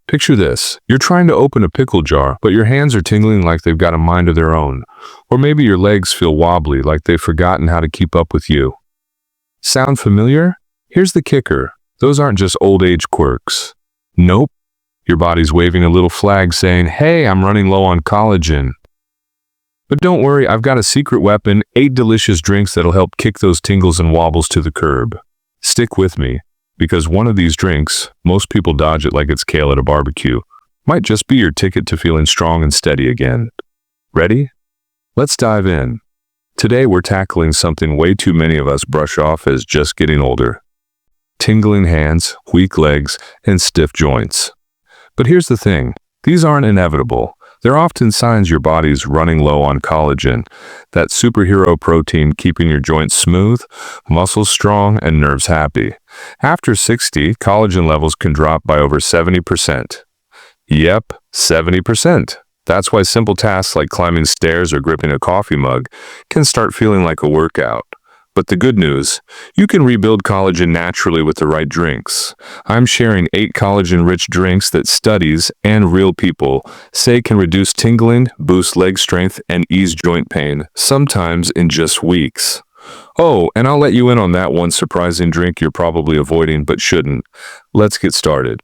Picture this. You're trying to open a pickle jar, but your hands are tingling like they've got a mind of their own. Or maybe your legs feel wobbly like they've forgotten how to keep up with you. Sound familiar? Here's the kicker. Those aren't just old age quirks. Nope. Your body's waving a little flag saying, "Hey, I'm running low on collagen." But don't worry, I've got a secret weapon, 8 delicious drinks that'll help kick those tingles and wobbles to the curb. Stick with me, because one of these drinks, most people dodge it like it's kale at a barbecue, might just be your ticket to feeling strong and steady again. Ready? Let's dive in. Today we're tackling something way too many of us brush off as just getting older. Tingling hands, weak legs, and stiff joints. But here's the thing, these aren't inevitable. They're often signs your body's running low on collagen, that superhero protein keeping your joints smooth, muscles strong, and nerves happy. After 60, collagen levels can drop by over 70%. Yep, 70%. That's why simple tasks like climbing stairs or gripping a coffee mug can start feeling like a workout. But the good news, you can rebuild collagen naturally with the right drinks. I'm sharing 8 collagen-rich drinks that studies and real people say can reduce tingling, boost leg strength, and ease joint pain, sometimes in just weeks. Oh, and I'll let you in on that one surprising drink you're probably avoiding but shouldn't. Let's get started.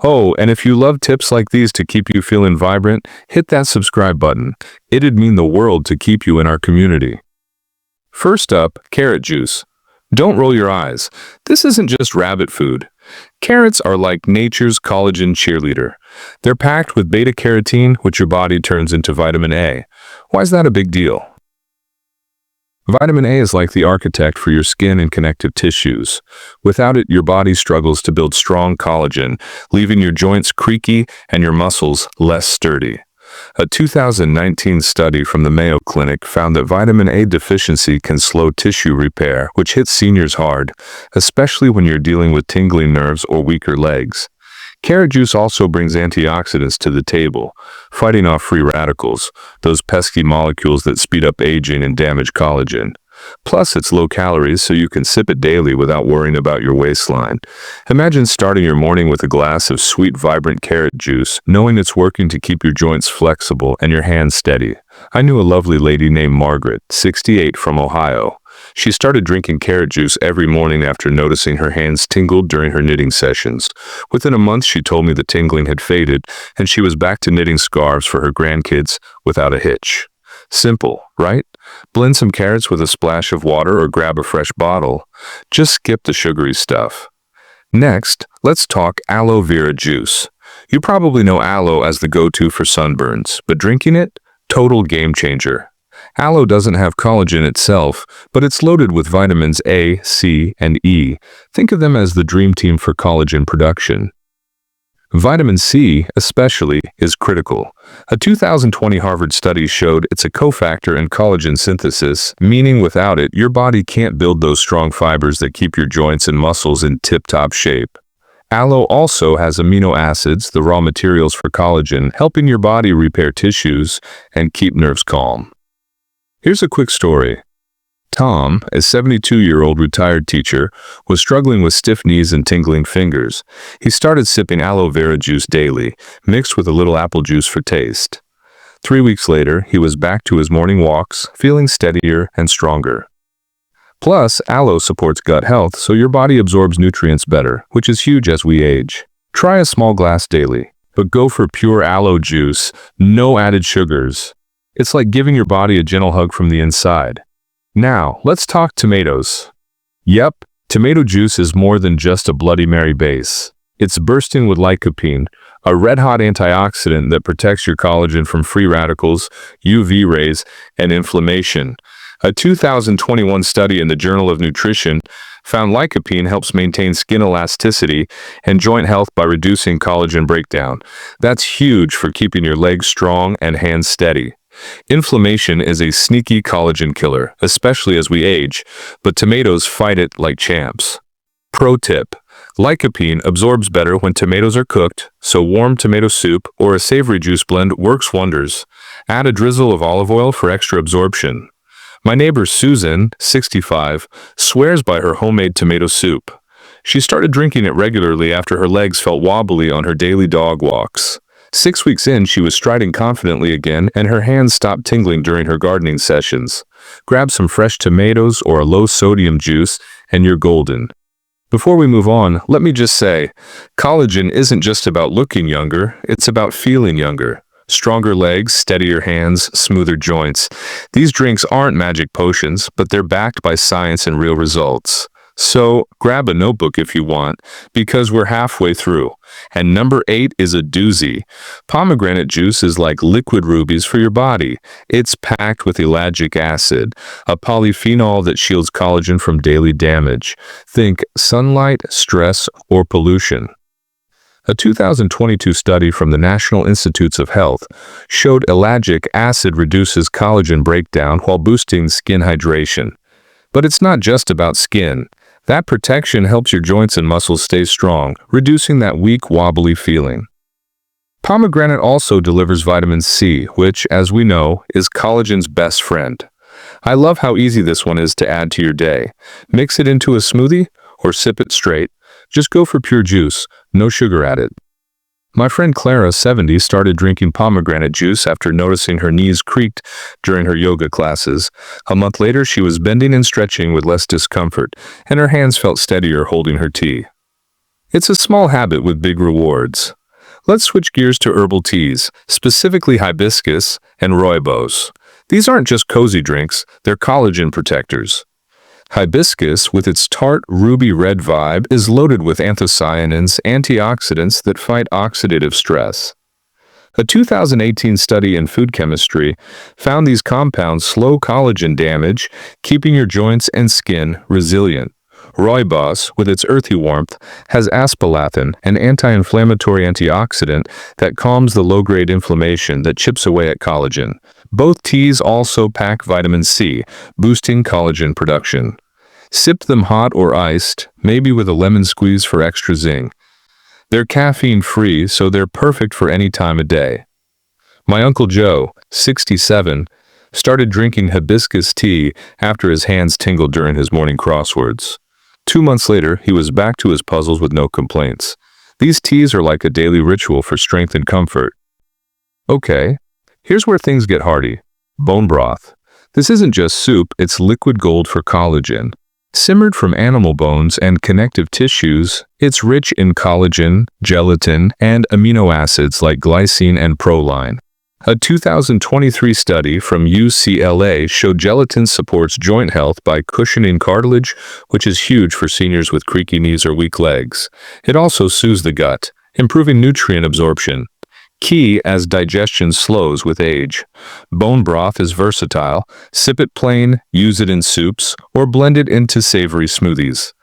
Oh, and if you love tips like these to keep you feeling vibrant, hit that subscribe button. It'd mean the world to keep you in our community. First up, carrot juice. Don't roll your eyes. This isn't just rabbit food. Carrots are like nature's collagen cheerleader. They're packed with beta-carotene, which your body turns into vitamin A. Why is that a big deal? Vitamin A is like the architect for your skin and connective tissues. Without it, your body struggles to build strong collagen, leaving your joints creaky and your muscles less sturdy. A 2019 study from the Mayo Clinic found that vitamin A deficiency can slow tissue repair, which hits seniors hard, especially when you're dealing with tingling nerves or weaker legs. Carrot juice also brings antioxidants to the table, fighting off free radicals, those pesky molecules that speed up aging and damage collagen. Plus, it's low calories, so you can sip it daily without worrying about your waistline. Imagine starting your morning with a glass of sweet, vibrant carrot juice, knowing it's working to keep your joints flexible and your hands steady. I knew a lovely lady named Margaret, 68, from Ohio. She started drinking carrot juice every morning after noticing her hands tingled during her knitting sessions. Within a month, she told me the tingling had faded, and she was back to knitting scarves for her grandkids without a hitch. Simple, right? Blend some carrots with a splash of water or grab a fresh bottle. Just skip the sugary stuff. Next, let's talk aloe vera juice. You probably know aloe as the go-to for sunburns, but drinking it? Total game changer. Aloe doesn't have collagen itself, but it's loaded with vitamins A, C, and E. Think of them as the dream team for collagen production. Vitamin C, especially, is critical. A 2020 Harvard study showed it's a cofactor in collagen synthesis, meaning without it, your body can't build those strong fibers that keep your joints and muscles in tip-top shape. Aloe also has amino acids, the raw materials for collagen, helping your body repair tissues and keep nerves calm. Here's a quick story. Tom, a 72-year-old retired teacher, was struggling with stiff knees and tingling fingers. He started sipping aloe vera juice daily, mixed with a little apple juice for taste. 3 weeks later, he was back to his morning walks, feeling steadier and stronger. Plus, aloe supports gut health, so your body absorbs nutrients better, which is huge as we age. Try a small glass daily, but go for pure aloe juice, no added sugars. It's like giving your body a gentle hug from the inside. Now, let's talk tomatoes. Yep, tomato juice is more than just a Bloody Mary base. It's bursting with lycopene, a red-hot antioxidant that protects your collagen from free radicals, UV rays, and inflammation. A 2021 study in the Journal of Nutrition found lycopene helps maintain skin elasticity and joint health by reducing collagen breakdown. That's huge for keeping your legs strong and hands steady. Inflammation is a sneaky collagen killer, especially as we age, but tomatoes fight it like champs. Pro tip: lycopene absorbs better when tomatoes are cooked, so warm tomato soup or a savory juice blend works wonders. Add a drizzle of olive oil for extra absorption. My neighbor Susan, 65, swears by her homemade tomato soup. She started drinking it regularly after her legs felt wobbly on her daily dog walks. 6 weeks in, she was striding confidently again, and her hands stopped tingling during her gardening sessions. Grab some fresh tomatoes or a low-sodium juice, and you're golden. Before we move on, let me just say, collagen isn't just about looking younger, it's about feeling younger. Stronger legs, steadier hands, smoother joints. These drinks aren't magic potions, but they're backed by science and real results. So, grab a notebook if you want, because we're halfway through. And number 8 is a doozy. Pomegranate juice is like liquid rubies for your body. It's packed with ellagic acid, a polyphenol that shields collagen from daily damage. Think sunlight, stress, or pollution. A 2022 study from the National Institutes of Health showed ellagic acid reduces collagen breakdown while boosting skin hydration. But it's not just about skin. That protection helps your joints and muscles stay strong, reducing that weak, wobbly feeling. Pomegranate also delivers vitamin C, which, as we know, is collagen's best friend. I love how easy this one is to add to your day. Mix it into a smoothie or sip it straight. Just go for pure juice, no sugar added. My friend Clara, 70, started drinking pomegranate juice after noticing her knees creaked during her yoga classes. A month later, she was bending and stretching with less discomfort, and her hands felt steadier holding her tea. It's a small habit with big rewards. Let's switch gears to herbal teas, specifically hibiscus and rooibos. These aren't just cozy drinks, they're collagen protectors. Hibiscus, with its tart, ruby red vibe, is loaded with anthocyanins, antioxidants that fight oxidative stress. A 2018 study in food chemistry found these compounds slow collagen damage, keeping your joints and skin resilient. Rooibos, with its earthy warmth, has aspalathin, an anti-inflammatory antioxidant that calms the low-grade inflammation that chips away at collagen. Both teas also pack vitamin C, boosting collagen production. Sip them hot or iced, maybe with a lemon squeeze for extra zing. They're caffeine-free, so they're perfect for any time of day. My Uncle Joe, 67, started drinking hibiscus tea after his hands tingled during his morning crosswords. 2 months later, he was back to his puzzles with no complaints. These teas are like a daily ritual for strength and comfort. Okay, here's where things get hardy. Bone broth. This isn't just soup, it's liquid gold for collagen. Simmered from animal bones and connective tissues, it's rich in collagen, gelatin, and amino acids like glycine and proline. A 2023 study from UCLA showed gelatin supports joint health by cushioning cartilage, which is huge for seniors with creaky knees or weak legs. It also soothes the gut, improving nutrient absorption, key as digestion slows with age. Bone broth is versatile. Sip it plain, use it in soups, or blend it into savory smoothies.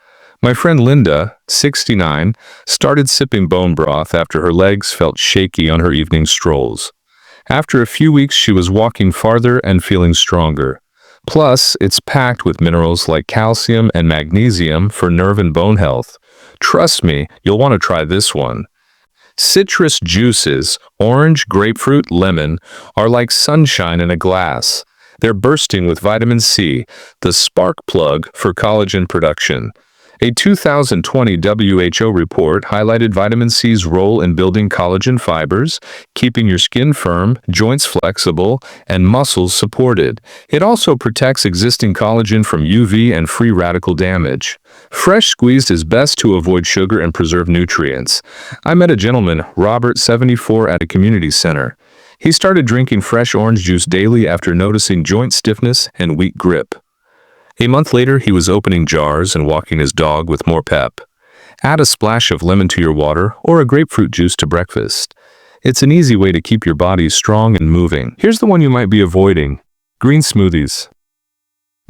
My friend Linda, 69, started sipping bone broth after her legs felt shaky on her evening strolls. After a few weeks, she was walking farther and feeling stronger. Plus, it's packed with minerals like calcium and magnesium for nerve and bone health. Trust me, you'll want to try this one. Citrus juices, orange, grapefruit, lemon, are like sunshine in a glass. They're bursting with vitamin C, the spark plug for collagen production. A 2020 WHO report highlighted vitamin C's role in building collagen fibers, keeping your skin firm, joints flexible, and muscles supported. It also protects existing collagen from UV and free radical damage. Fresh squeezed is best to avoid sugar and preserve nutrients. I met a gentleman, Robert, 74, at a community center. He started drinking fresh orange juice daily after noticing joint stiffness and weak grip. A month later, he was opening jars and walking his dog with more pep. Add a splash of lemon to your water or a grapefruit juice to breakfast. It's an easy way to keep your body strong and moving. Here's the one you might be avoiding: green smoothies.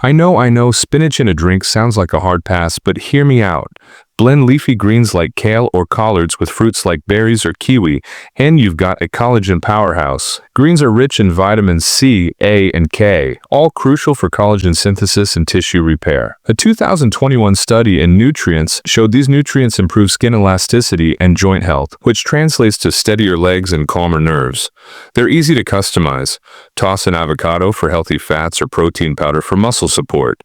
I know, spinach in a drink sounds like a hard pass, but hear me out. Blend leafy greens like kale or collards with fruits like berries or kiwi, and you've got a collagen powerhouse. Greens are rich in vitamins C, A, and K, all crucial for collagen synthesis and tissue repair. A 2021 study in Nutrients showed these nutrients improve skin elasticity and joint health, which translates to steadier legs and calmer nerves. They're easy to customize. Toss an avocado for healthy fats or protein powder for muscle support.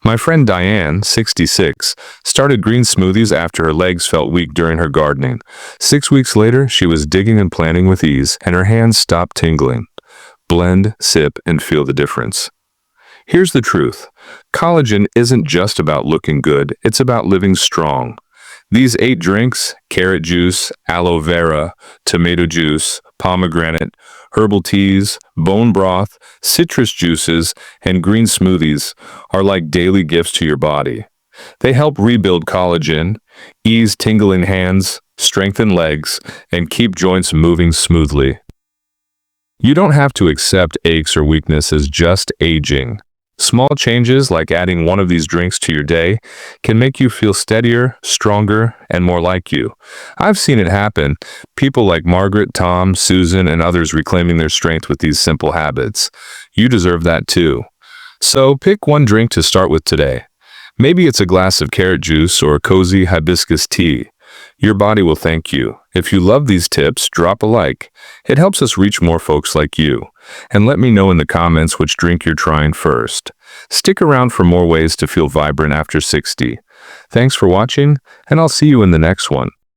My friend Diane, 66, started green smoothies smoothies after her legs felt weak during her gardening. 6 weeks later, she was digging and planting with ease, and her hands stopped tingling. Blend, sip, and feel the difference. Here's the truth. Collagen isn't just about looking good, it's about living strong. These 8 drinks, carrot juice, aloe vera, tomato juice, pomegranate, herbal teas, bone broth, citrus juices, and green smoothies, are like daily gifts to your body. They help rebuild collagen, ease tingling hands, strengthen legs, and keep joints moving smoothly. You don't have to accept aches or weakness as just aging. Small changes like adding one of these drinks to your day can make you feel steadier, stronger, and more like you. I've seen it happen. People like Margaret, Tom, Susan, and others reclaiming their strength with these simple habits. You deserve that too. So pick one drink to start with today. Maybe it's a glass of carrot juice or a cozy hibiscus tea. Your body will thank you. If you love these tips, drop a like. It helps us reach more folks like you. And let me know in the comments which drink you're trying first. Stick around for more ways to feel vibrant after 60. Thanks for watching, and I'll see you in the next one.